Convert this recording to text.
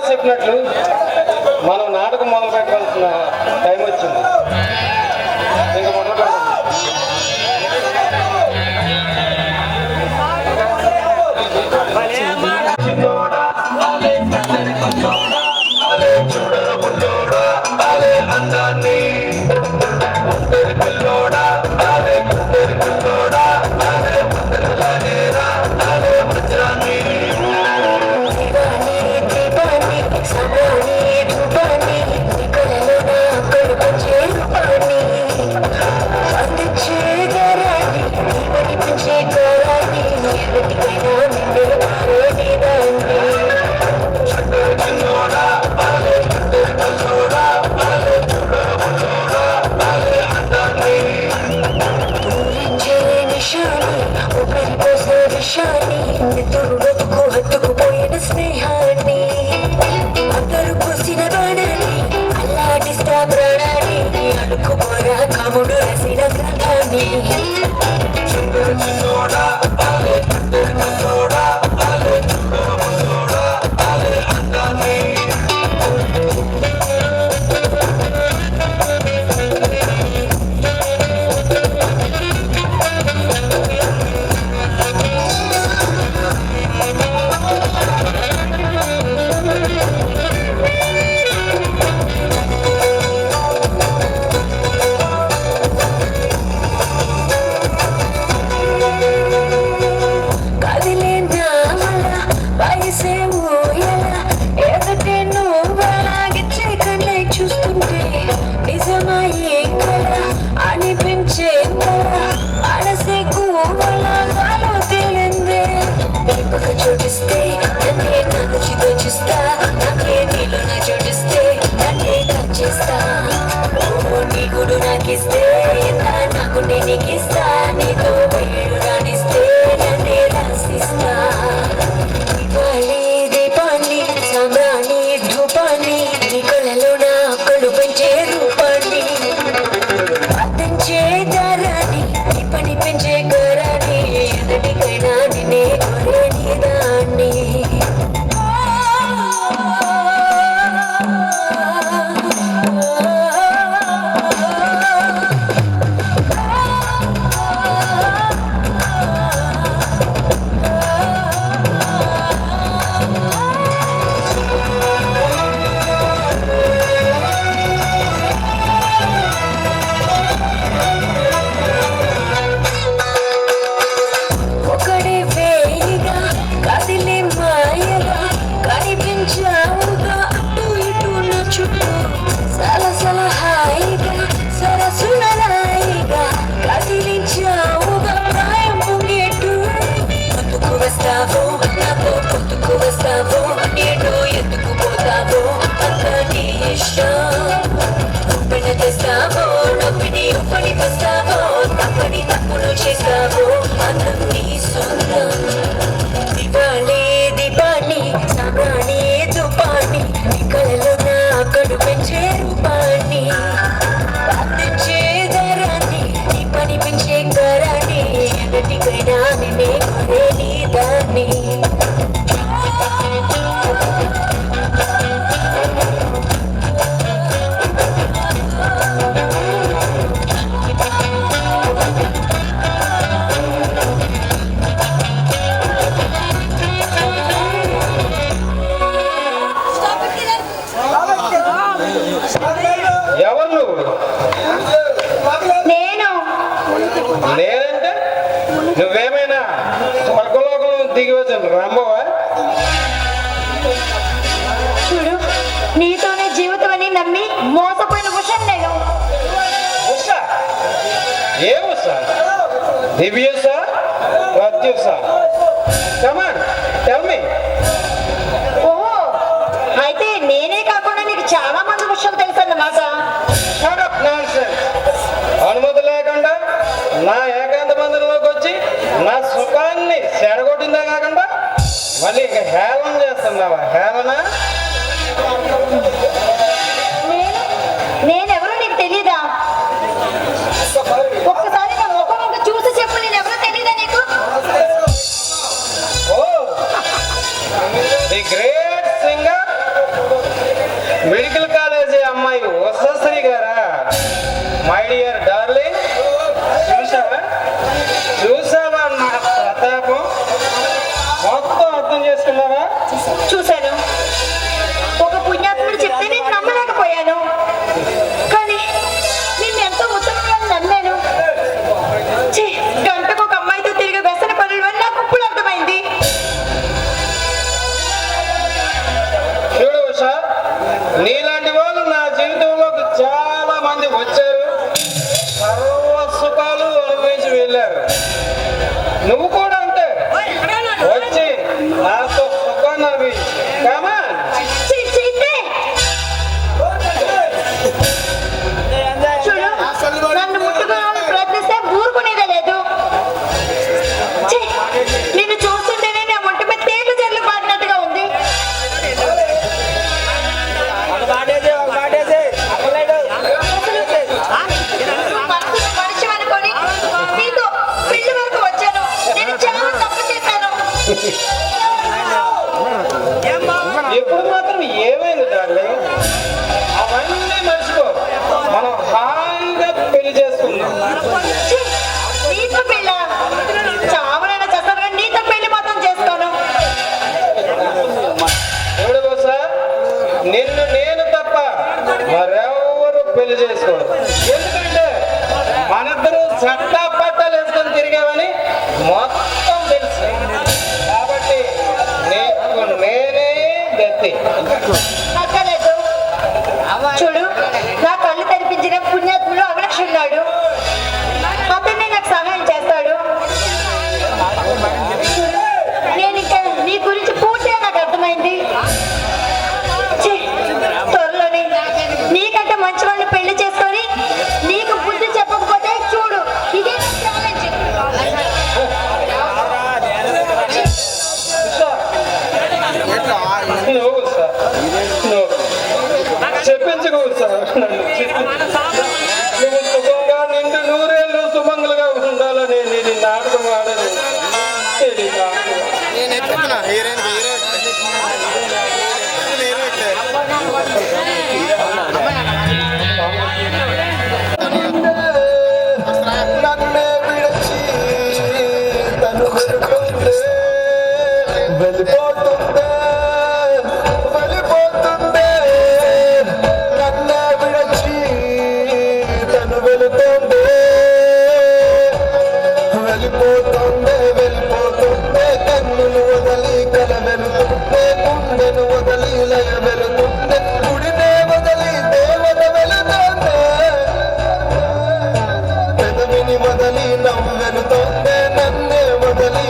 చెప్పినట్లు మనం నాటకం మొదలు పెట్టవలసిన టైం వచ్చింది. ఇంకా మొదలు పెడతాం. హత్తుకుపోయిన స్నేహాన్ని అందరూ పూసిన బాణాన్ని అల్లాడిస్తా ప్రాణాన్ని అడుక్కుపోరా కాముడు రాసిన గ్రంథాన్ని చూపిస్తే నన్నే నాకు చూపిస్తా నాకే నీలో నా చూపిస్తే నన్నే చేస్తా నీ గుడు నాకిస్తే నాకు నేనికిస్తా నీతో వేడు రాణిస్తే నన్నే రాసిస్తా దివాలి దీపాన్ని సాంబ్రాణి ధూపాన్ని నీ కళ్ళలో నా కళ్ళు పెంచే రూపాన్ని అర్థించే దారాన్ని నీ పని పెంచే గరాన్ని ఎన్నటికైనా నిన్నే కొరే నీదాన్ని దీపాన్ని సాంబ్రాణి ధూపాన్ని నీ కళ్ళలో నా కళ్ళు పెంచే రూపాన్ని అందించే దారాన్ని నీ పని పెంచే గరాన్ని ఎన్నటికైనా నిన్నే కొరే నీ దాన్ని ఎవరు నువ్వు? నేనంటే నువ్వేమైనా స్వర్గలోకం దిగి వచ్చాను రాంబోవా? చూడు నీతోనే జీవితం అని నమ్మి మోసపోయిన ఉషం నేను. ఉష? ఏ Usha? దివ్యుష? Pratyusha? Come on, tell me. ఓహో, అయితే నేనే కాకుండా నీకు చాలా మంది విషయాలు తెలుసు అన్నమాట. అనుమతి లేకుండా నా ఏకాంత మందిరంలోకి వచ్చి నా సుఖాన్ని చెడగొట్టిందే కాకుండా మళ్ళీ ఇంకా హేళన చేస్తున్నావా? హేళన? నేనెవరో నీకు తెలీదా? ఒక్కసారి నా ముఖం ఇంకా చూసి చెప్పు, నేనెవరో తెలీదా నీకు? The great singer my dear darling, చూసావా చూసావా నా ప్రతాపం? మొత్తం అర్థం చేసుకున్నావా? చూశాను. ఒక పుణ్యాత్ముడు చెప్తే నేను నమ్మలేకపోయాను, కానీ నిన్ను ఎంతో ఉత్తమంగా నమ్మాను. ఛీ, గంటకు ఒక అమ్మాయితో తిరిగి వ్యసన పనులు అని నాకు ఇప్పుడు అర్థమైంది. చూడు ఉషా, నీలాంటి వాళ్ళు నా జీవితంలోకి చాలా మంది వచ్చారు, సర్వ సుఖాలు అనుభవించి వెళ్ళారు. నువ్వు కూడా అంతే, వచ్చి నాతో సుఖాన్ని అనుభవించు. కామా ఛీ, ఛీ, ఛీ. చూడు, నన్ను ముట్టుకోవాలని ప్రయత్నిస్తే ఊరుకునేదే లేదు. ఛీ, నిన్ను చూస్తుంటేనే నా ఒంటి మీద తేళ్లు జల్లు పాడినట్టుగా ఉంది. మనసులో మనిషి అనుకొని నీతో పెళ్లి వరకు వచ్చాను. నేను చాలా తప్పు చేశాను. ఇప్పుడు మాత్రం ఏమైంది డార్లింగ్? అవన్నీ మర్చిపో, మనం హాయిగా పెళ్లి చేసుకుందాం. ఛీ, నీతో పెళ్ళా? చావనైనా చేస్తాను కానీ నీతో పెళ్లి మాత్రం చేసుకోను. చూడు బహుశా, నిన్ను నేను తప్ప మరెవరు పెళ్లి చేసుకోరు. ఎందుకంటే మనిద్దరూ చట్టా పట్టాలు వేసుకొని తిరిగామని మొత్తం తెలుసు. కాబట్టి నీకు నేనే గతి. అక్కలేదు. చూడు, నా కళ్ళు తెరిపించిన పుణ్యాత్ముడు అవినాష్ ఉన్నాడు. అతన్ని నాకు సహాయం చేస్తాడు. నేను ఇంకా నీ గురించి పూర్తిగా నాకు అర్థమైంది. ఛీ, త్వరలోనే నీకంటే మంచి వాళ్ళని పెళ్లి చేసుకొని నీకు బుద్ధి చెప్పకపోతే చూడు, ఇదే ఛాలెంజ్. నువ్వు సార్, నువ్వు చెప్పించుకో సార్, నన్ను నువ్వు సుఖంగా నిండు నూరేళ్ళు సుమంగులుగా ఉండాలని నేను నాటకం ఆడను. ఇది నాటకం. నేను ఎత్తుకున్నా హీరోయిన్ నన్నే విడిచి తను వెళ్ళిపోతుందే, వెళ్ళిపోతుందే, వెళ్ళిపోతుందే. నన్నే విడిచి తను వెళుతుందే, వెళ్ళిపోతుందే, వెళ్ళిపోతుందే. కన్నులు వదలి కల వెళుతుందే, గుండెను వదలి లయ వెళుతుందే, గుడినే వదలి దేవత వెళుతుందే, పెదవిని వదలి నవ్వు వెళుతుందే, నన్నే వదలి